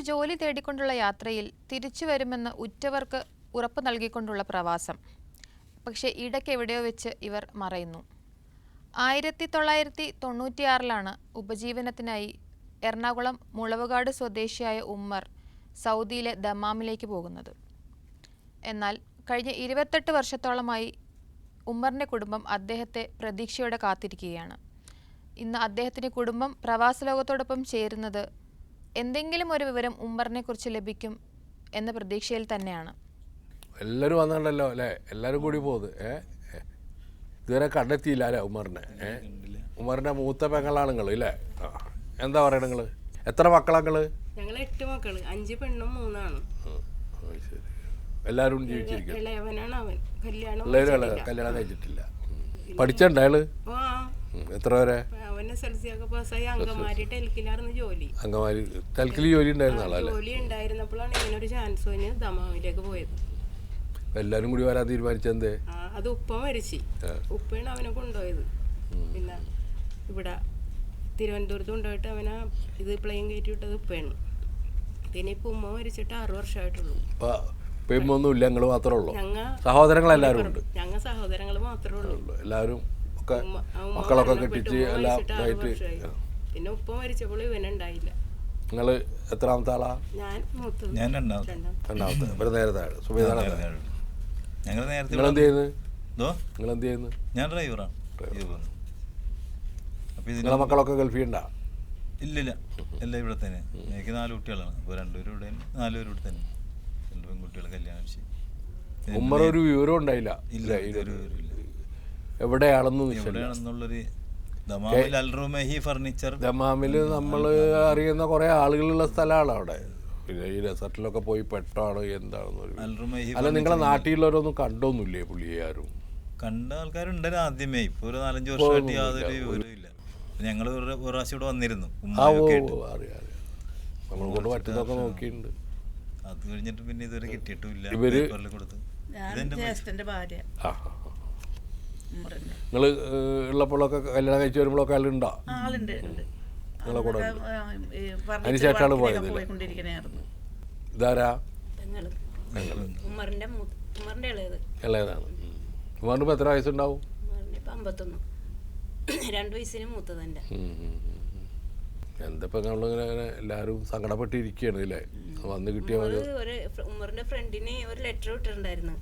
ജോലി തേടിക്കൊണ്ടുള്ള യാത്രയിൽ തിരിച്ചു വരുമെന്ന് ഉറ്റവർക്ക് ഉറപ്പ് നൽകിക്കൊണ്ടുള്ള പ്രവാസം. പക്ഷേ ഇടയ്ക്ക് എവിടെയോ വെച്ച് ഇവർ മറയുന്നു. 1996 ഉപജീവനത്തിനായി എറണാകുളം മുളവുകാട് സ്വദേശിയായ ഉമ്മർ സൗദിയിലെ ദമാമിലേക്ക് പോകുന്നത്. എന്നാൽ കഴിഞ്ഞ 28 വർഷത്തോളമായി ഉമ്മറിൻ്റെ കുടുംബം അദ്ദേഹത്തെ പ്രതീക്ഷയോടെ കാത്തിരിക്കുകയാണ്. ഇന്ന് അദ്ദേഹത്തിൻ്റെ കുടുംബം പ്രവാസ ലോകത്തോടൊപ്പം ചേരുന്നത് എന്തെങ്കിലും ഒരു വിവരം ഉമ്മറിനെ കുറിച്ച് ലഭിക്കും എന്ന പ്രതീക്ഷയിൽ തന്നെയാണ്. എല്ലാവരും വന്നിട്ടുണ്ടല്ലോ അല്ലേ? എല്ലാവരും കൂടി പോകുന്നത് ഇതുവരെ കണ്ടെത്തിയില്ല അല്ലേ ഉമ്മറിനെ? ഉമ്മറിൻ്റെ മൂത്ത പെങ്ങളാണ് നിങ്ങൾ അല്ലേ? എന്താ പറയണ നിങ്ങൾ? എത്ര മക്കളാ? ഞങ്ങൾ 8 മക്കള്, 5 പെണ്ണും 3 ആണും. എല്ലാവരും ജീവിച്ചിരിക്കും. കല്യാണം കഴിച്ചിട്ടില്ല. പഠിച്ചിട്ടുണ്ട് അയാള്? എത്ര വരെ? അങ്കമാലി ടെൽക്കിൽ ജോലി ഉണ്ടായിരുന്ന ആളല്ലേ? ജോലി ഉണ്ടായിരുന്നപ്പോഴാണ് ഇങ്ങനെ ഒരു ചാൻസ് ദമാമിലേക്ക് പോയത്. എല്ലാരും കൂടി വരാൻ തീരുമാനിച്ചെന്തേ? അത് ഉപ്പ മരിച്ചു. ഉപ്പയാണ് അവനെ കൊണ്ടുപോയത്. പിന്നെ ഇവിടെ തിരുവനന്തപുരത്ത് കൊണ്ടുപോയിട്ട് അവനെ ഇത് പ്ലെയിൻ കയറ്റി വിട്ടത് ഉപ്പയാണ്. പിന്നെ ഇപ്പൊ ഉമ്മ മരിച്ചിട്ട് 6 വർഷമായിട്ടുള്ളൂ. ഒന്നുമില്ല, ഞങ്ങൾ മാത്രമേ ഉള്ളൂ. സഹോദരങ്ങൾ എല്ലാവരും ഉണ്ട്. ഞങ്ങൾ സഹോദരങ്ങൾ മാത്രമേ ഉള്ളൂ. എല്ലാവരും മക്കളൊക്കെ കെട്ടിച്ച് എല്ലാം ആയിട്ട്. പിന്നെ ഉപ്പ മരിച്ചപ്പോൾ ഇവനുണ്ടായില്ല. നിങ്ങള് എത്രാമത്തെ ആളാ? ഞാൻ രണ്ടാമത്തെ. നേരത്തെ നിങ്ങളെന്ത് ചെയ്യുന്നു? ഞാൻ ഡ്രൈവറാണ്. നിങ്ങളെ മക്കളൊക്കെ ഗൾഫിലുണ്ടാ? ഇല്ലില്ല, എല്ലാം ഇവിടെ തന്നെ. എനിക്ക് 4 കുട്ടികളാണ്. അപ്പോൾ 2 പേരും ഇവിടെ, 4 പേരും ഇവിടെ തന്നെ. 2 പെൺകുട്ടികളെ കല്യാണം ചെയ്യും. ഉമ്മർ ഒരു വിവരം ഉണ്ടായില്ല? ഇല്ല, ഇതൊരു വിവരമില്ല. എവിടെയാണെന്നുള്ളൊരു ദമാമില് നമ്മൾ അറിയുന്ന കുറെ ആളുകളുള്ള സ്ഥലമാണ് അവിടെ. പിന്നെ ഈ റിസോർട്ടിലൊക്കെ പോയി പെട്ടാണ് എന്താണെന്ന്. അല്ല, നിങ്ങളെ നാട്ടിലുള്ളവരൊന്നും കണ്ടൊന്നുമില്ലേ പുള്ളിയെ? ആരും കണ്ട ആൾക്കാരുണ്ടായിരുന്നു ആദ്യമേ. ഇപ്പോൾ ഒരു 4-5 വർഷമായിട്ട് യാതൊരു വിവരവും ഇല്ല. ഞങ്ങൾ ഒരു പ്രാവശ്യം ഇവിടെ വന്നിരുന്നു. നമ്മളെ കൊണ്ട് പറ്റുന്നതൊക്കെ നോക്കിയിട്ടുണ്ട്. അത് കഴിഞ്ഞിട്ട് പിന്നെ ഇതുവരെ കിട്ടിയിട്ടുമില്ല. ഇവര് നിങ്ങൾ ഉള്ളപ്പോഴൊക്കെ കല്യാണം കഴിച്ച് വരുമ്പോഴൊക്കെ ആളുണ്ടോ? നിങ്ങളെ കൂടെ അതിനുശേഷമാണ് പോയത്. ഇതാരാ? ഇളയതാണ്. ഉമ്മറിന് ഇപ്പം എത്ര വയസ്സുണ്ടാവും? 51. 2 വയസ്സിന് മൂത്തതന്നെ. എന്തപ്പോ നമ്മളിങ്ങനെ എല്ലാവരും സങ്കടപ്പെട്ടിരിക്കുകയാണ് അല്ലേ? വന്ന് കിട്ടിയ ഉമ്മറിന്റെ ഫ്രണ്ടിന് ഒരു ലെറ്റർ ഇട്ടിട്ടുണ്ടായിരുന്നു.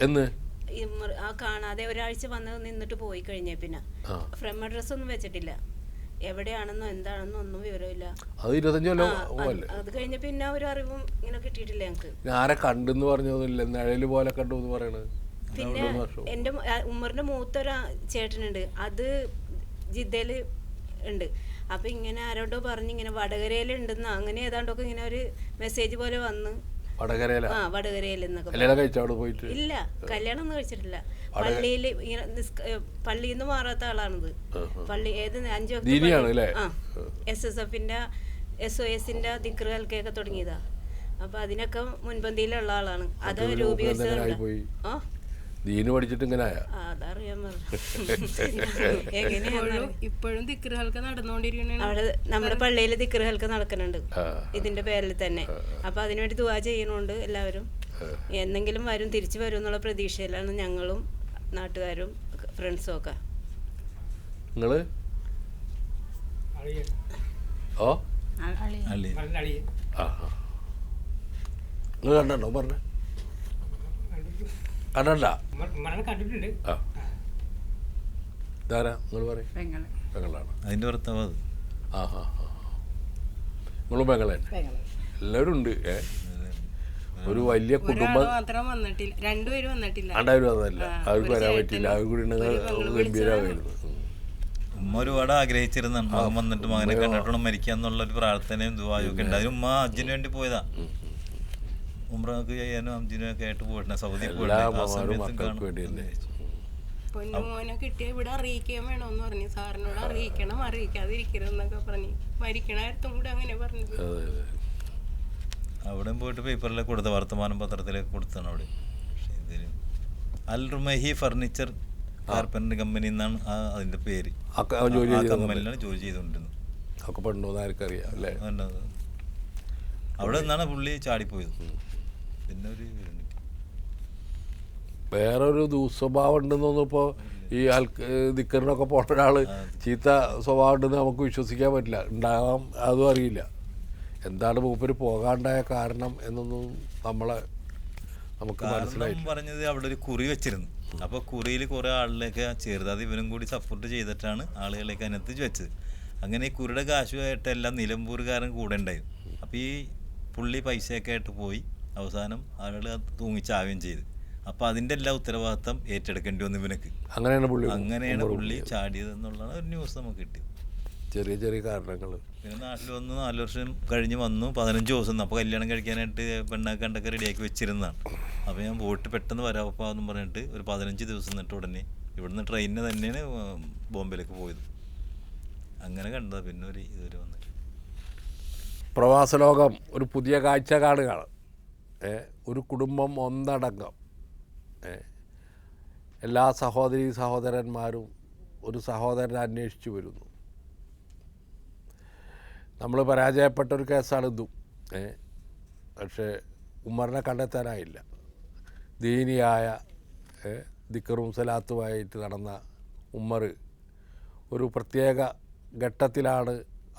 എന്ന് ആ കാണാതെ ഒരാഴ്ച വന്ന് നിന്നിട്ട് പോയി കഴിഞ്ഞ പിന്നെ ഫ്രം അഡ്രസ് ഒന്നും വെച്ചിട്ടില്ല. എവിടെയാണെന്നോ എന്താണെന്നോ ഒന്നും വിവരമില്ല. അത് 25 കൊല്ലം. അത് കഴിഞ്ഞ പിന്നെ ഒരു അറിവും ഇങ്ങനെ കിട്ടിയിട്ടില്ല ഞങ്ങക്ക്. ആരെ കണ്ടെന്ന് പറഞ്ഞൊന്നുമില്ല, നിഴല് പോലെ കണ്ടു എന്ന് പറയണത്. പിന്നെ എന്റെ ഉമ്മറിന്റെ മൂത്തൊരു ചേട്ടനുണ്ട്, അത് ജിദ്ദയില് ഉണ്ട്. അപ്പൊ ഇങ്ങനെ ആരോടോ പറഞ്ഞ് ഇങ്ങനെ വടകരയിലുണ്ടെന്ന് അങ്ങനെ ഏതാണ്ടൊക്കെ ഇങ്ങനെ ഒരു മെസ്സേജ് പോലെ വന്ന്. ഇല്ല, കല്യാണം ഒന്നും കഴിച്ചിട്ടില്ല. പള്ളിയില് പള്ളിന്ന് മാറാത്ത ആളാണിത്. പള്ളി ഏത് 5 SSFന്റെ SOSന്റെ ദിക്റുകൾക്കൊക്കെ തുടങ്ങിയതാ. അപ്പൊ അതിനൊക്കെ മുൻപന്തിയിലുള്ള ആളാണ്. അത് രൂപീകരിച്ചത്. ഇപ്പോഴും ദിക്റുകൾക്ക് നടന്നുകൊണ്ടിരിക്കുന്ന അവിടെ നമ്മുടെ പള്ളിയില് ദിക്റുകൾക്ക് നടക്കുന്നുണ്ട് ഇതിന്റെ പേരിൽ തന്നെ. അപ്പൊ അതിനുവേണ്ടി ദുആ ചെയ്യണോണ്ട് എല്ലാവരും എന്നെങ്കിലും വരും, തിരിച്ചു വരും എന്നുള്ള പ്രതീക്ഷയിലാണ് ഞങ്ങളും നാട്ടുകാരും ഫ്രണ്ട്സും ഒക്കെ. കണ്ടോ പറഞ്ഞ കണ്ടല്ല? അതിന്റെ ഭർത്താവ്. നിങ്ങളും പെങ്ങളെ? എല്ലാവരും ഉണ്ട്. ഒരു വലിയ കുടുംബം. രണ്ടുപേരും വന്നില്ല, അവർക്ക് വരാൻ പറ്റില്ല. അവർ കൂടി ഗംഭീരമായിരുന്നു. ഉമ്മ ഒരുപാട് ആഗ്രഹിച്ചിരുന്നു മകൻ വന്നിട്ട് മകനെ കണ്ടിട്ട് മരിക്കാന്നുള്ളൊരു പ്രാർത്ഥനയും ദുആയൊക്കെ ഉണ്ട്. അതിന് ഉമ്മ ഹജ്ജിന് വേണ്ടി പോയതാ. ഉംറക്ക് ചെയ്യാനും ഹജ്ജിനൊക്കെ ആയിട്ട് പോയിട്ടുണ്ട്. സൗദി പൊന്നുമോനെ കിട്ടിയ ഇവിടെ അറിയിക്കാൻ വേണമെന്ന് പറഞ്ഞു. സാറിനോട് അറിയിക്കണം, അറിയിക്കാതിരിക്കരുതെന്നൊക്കെ പറഞ്ഞു. മരിക്കണായിരത്തും കൂടെ അങ്ങനെ പറഞ്ഞത്. അവിടെയും പോയിട്ട് പേപ്പറിലേക്ക് കൊടുത്ത, വർത്തമാനം പത്രത്തിലേക്ക് കൊടുത്താണ് അവിടെ. അൽ റുമഹി ഫർണിച്ചർ കാർപ്പൻ്റർ കമ്പനി എന്നാണ് അതിന്റെ പേര്. ആ കമ്പനിയിലാണ് ജോലി ചെയ്തുകൊണ്ടിരുന്നത്. അവിടെ നിന്നാണ് പുള്ളി ചാടിപ്പോയത്. പിന്നെ ഒരു വേറൊരു ദുസ്വഭാവം ഉണ്ടെന്നൊന്നും ഇപ്പോൾ ഈ ദിക്കറിനൊക്കെ പോണ ഒരാൾ ചീത്ത സ്വഭാവം ഉണ്ടെന്ന് നമുക്ക് വിശ്വസിക്കാൻ പറ്റില്ല. ഉണ്ടാകാം, അതും അറിയില്ല. എന്താണ് മൂപ്പര് പോകാണ്ടായ കാരണം എന്നൊന്നും നമുക്ക് മനസ്സിലായി. പറഞ്ഞത് അവിടെ ഒരു കുറി വെച്ചിരുന്നു. അപ്പോൾ കുറിയിൽ കുറേ ആളിലേക്ക് ചേർത്ത് അത് ഇവനും കൂടി സപ്പോർട്ട് ചെയ്തിട്ടാണ് ആളുകളേക്ക് അതിനകത്ത് വെച്ചത്. അങ്ങനെ ഈ കുറിയുടെ കാശുമായിട്ട് എല്ലാം നിലമ്പൂർകാരൻ കൂടെ ഉണ്ടായിരുന്നു. അപ്പോൾ ഈ പുള്ളി പൈസയൊക്കെ ആയിട്ട് പോയി അവസാനം ആളുകൾ തൂങ്ങിച്ചാവുകയും ചെയ്തു. അപ്പോൾ അതിൻ്റെ എല്ലാ ഉത്തരവാദിത്തം ഏറ്റെടുക്കേണ്ടി വന്നു ഇവനക്ക്. അങ്ങനെയാണ് പുള്ളി ചാടിയത് എന്നുള്ള ഒരു ന്യൂസ് നമുക്ക് കിട്ടി. ചെറിയ ചെറിയ കാരണങ്ങൾ. പിന്നെ നാട്ടിൽ വന്നു 4 വർഷം കഴിഞ്ഞ് വന്നു. 15 ദിവസം അപ്പോൾ കല്യാണം കഴിക്കാനായിട്ട് പെണ്ണൊക്കെ കണ്ടൊക്കെ റെഡിയാക്കി വെച്ചിരുന്നതാണ്. അപ്പോൾ ഞാൻ പോയിട്ട് പെട്ടെന്ന് വരാപ്പാന്ന് പറഞ്ഞിട്ട് ഒരു 15 ദിവസം നിന്നിട്ട് ഉടനെ ഇവിടുന്ന് ട്രെയിനിന് തന്നെയാണ് ബോംബെയിലേക്ക് പോയത്. അങ്ങനെ കണ്ടത്. പിന്നെ ഇതുവരെ വന്നിട്ട് പ്രവാസ ലോകം ഒരു പുതിയ കാഴ്ച കാണുകയാണ്. ഒരു കുടുംബം ഒന്നടങ്കം എല്ലാ സഹോദരീ സഹോദരന്മാരും ഒരു സഹോദരനെ അന്വേഷിച്ച് വരുന്നു. നമ്മൾ പരാജയപ്പെട്ട ഒരു കേസാണ് ഇതും. പക്ഷേ ഉമ്മറിനെ കണ്ടെത്താനായില്ല. ദീനിയായ ദിക്കറും സലാത്തുമായിട്ട് നടന്ന ഉമ്മർ ഒരു പ്രത്യേക ഘട്ടത്തിലാണ്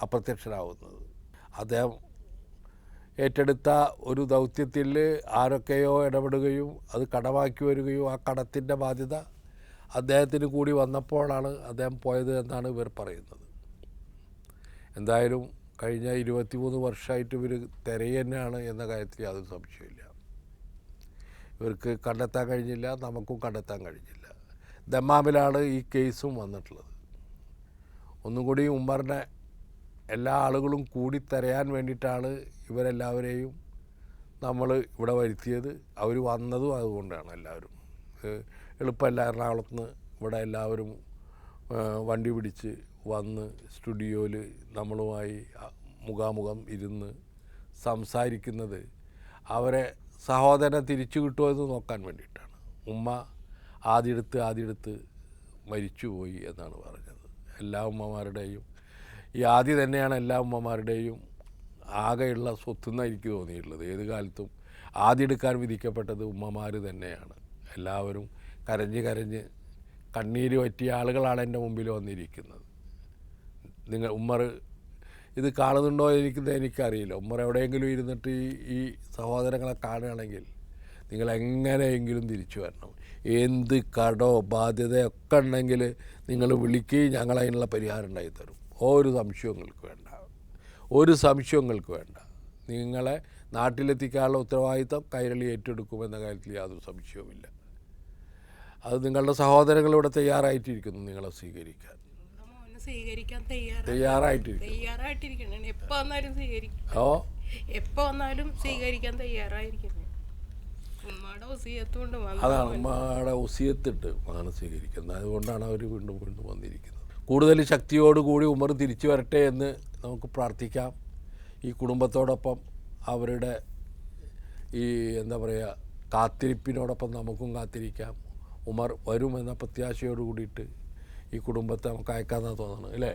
അപ്രത്യക്ഷനാവുന്നത്. അദ്ദേഹം ഏറ്റെടുത്ത ഒരു ദൗത്യത്തിൽ ആരൊക്കെയോ ഇടപെടുകയും അത് കടമാക്കി വരികയും ആ കടത്തിൻ്റെ ബാധ്യത അദ്ദേഹത്തിന് കൂടി വന്നപ്പോഴാണ് അദ്ദേഹം പോയത് എന്നാണ് ഇവർ പറയുന്നത്. എന്തായാലും കഴിഞ്ഞ 23 വർഷമായിട്ട് ഇവർ തന്നെയാണ് എന്ന കാര്യത്തിൽ യാതൊരു സംശയമില്ല. ഇവർക്ക് കണ്ടെത്താൻ കഴിഞ്ഞില്ല, നമുക്കും കണ്ടെത്താൻ കഴിഞ്ഞില്ല. ദമ്മാമിലാണ് ഈ കേസും വന്നിട്ടുള്ളത്. ഒന്നും കൂടി ഉമ്മറിനെ എല്ലാ ആളുകളും കൂടി തിരയാൻ വേണ്ടിയിട്ടാണ് ഇവരെല്ലാവരെയും നമ്മൾ ഇവിടെ വരുത്തിയത്. അവർ വന്നതും അതുകൊണ്ടാണ്. എല്ലാവരും എളുപ്പമല്ല. എറണാകുളത്ത് നിന്ന് ഇവിടെ എല്ലാവരും വണ്ടി പിടിച്ച് വന്ന് സ്റ്റുഡിയോയിൽ നമ്മളുമായി മുഖാമുഖം ഇരുന്ന് സംസാരിക്കുന്നത് അവരെ സഹോദരനെ തിരിച്ചു കിട്ടുമോ എന്ന് നോക്കാൻ വേണ്ടിയിട്ടാണ്. ഉമ്മ ആദ്യടുത്ത് മരിച്ചുപോയി എന്നാണ് പറഞ്ഞത്. എല്ലാ ഉമ്മമാരുടെയും ഈ ആദ്യം തന്നെയാണ് എല്ലാ ഉമ്മമാരുടെയും ആകെയുള്ള സ്വത്തെന്നാണ് എനിക്ക് തോന്നിയിട്ടുള്ളത്. ഏത് കാലത്തും ആദ്യം എടുക്കാൻ വിധിക്കപ്പെട്ടത് ഉമ്മമാർ തന്നെയാണ്. എല്ലാവരും കരഞ്ഞ് കണ്ണീര് പറ്റിയ ആളുകളാണ് എൻ്റെ മുമ്പിൽ വന്നിരിക്കുന്നത്. ഉമ്മർ ഇത് കാണുന്നുണ്ടോ എനിക്കറിയില്ല. ഉമ്മർ എവിടെയെങ്കിലും ഇരുന്നിട്ട് ഈ സഹോദരങ്ങളെ കാണുകയാണെങ്കിൽ നിങ്ങൾ എങ്ങനെയെങ്കിലും തിരിച്ചു വരണം. എന്ത് കടോ ബാധ്യതയൊക്കെ ഉണ്ടെങ്കിൽ നിങ്ങൾ വിളിക്കുകയും ഞങ്ങളതിനുള്ള പരിഹാരം ഉണ്ടായിത്തരും. ഒരു സംശയങ്ങൾക്ക് വേണ്ട. നിങ്ങളെ നാട്ടിലെത്തിക്കാനുള്ള ഉത്തരവാദിത്തം കൈരളി ഏറ്റെടുക്കുമെന്ന കാര്യത്തിൽ യാതൊരു സംശയവുമില്ല. അത് നിങ്ങളുടെ സഹോദരങ്ങൾ ഇവിടെ തയ്യാറായിട്ടിരിക്കുന്നു നിങ്ങളെ സ്വീകരിക്കാൻ. തയ്യാറായിട്ടിരിക്കണം. എപ്പോ വന്നാലും സ്വീകരിക്കാൻ തയ്യാറായിരിക്കണം. അതാണ് ഉമ്മയുടെ ഉസിയത്തിട്ട് മകനെ സ്വീകരിക്കുന്നത്. അതുകൊണ്ടാണ് അവർ വീണ്ടും വന്നിരിക്കുന്നത്. കൂടുതൽ ശക്തിയോടുകൂടി ഉമർ തിരിച്ചു വരട്ടെ എന്ന് നമുക്ക് പ്രാർത്ഥിക്കാം. ഈ കുടുംബത്തോടൊപ്പം അവരുടെ ഈ കാത്തിരിപ്പിനോടൊപ്പം നമുക്കും കാത്തിരിക്കാം. ഉമർ വരുമെന്ന പ്രത്യാശയോട് കൂടിയിട്ട് ഈ കുടുംബത്തെ നമുക്ക് അയക്കാമെന്നാണ് തോന്നുന്നത്, അല്ലേ?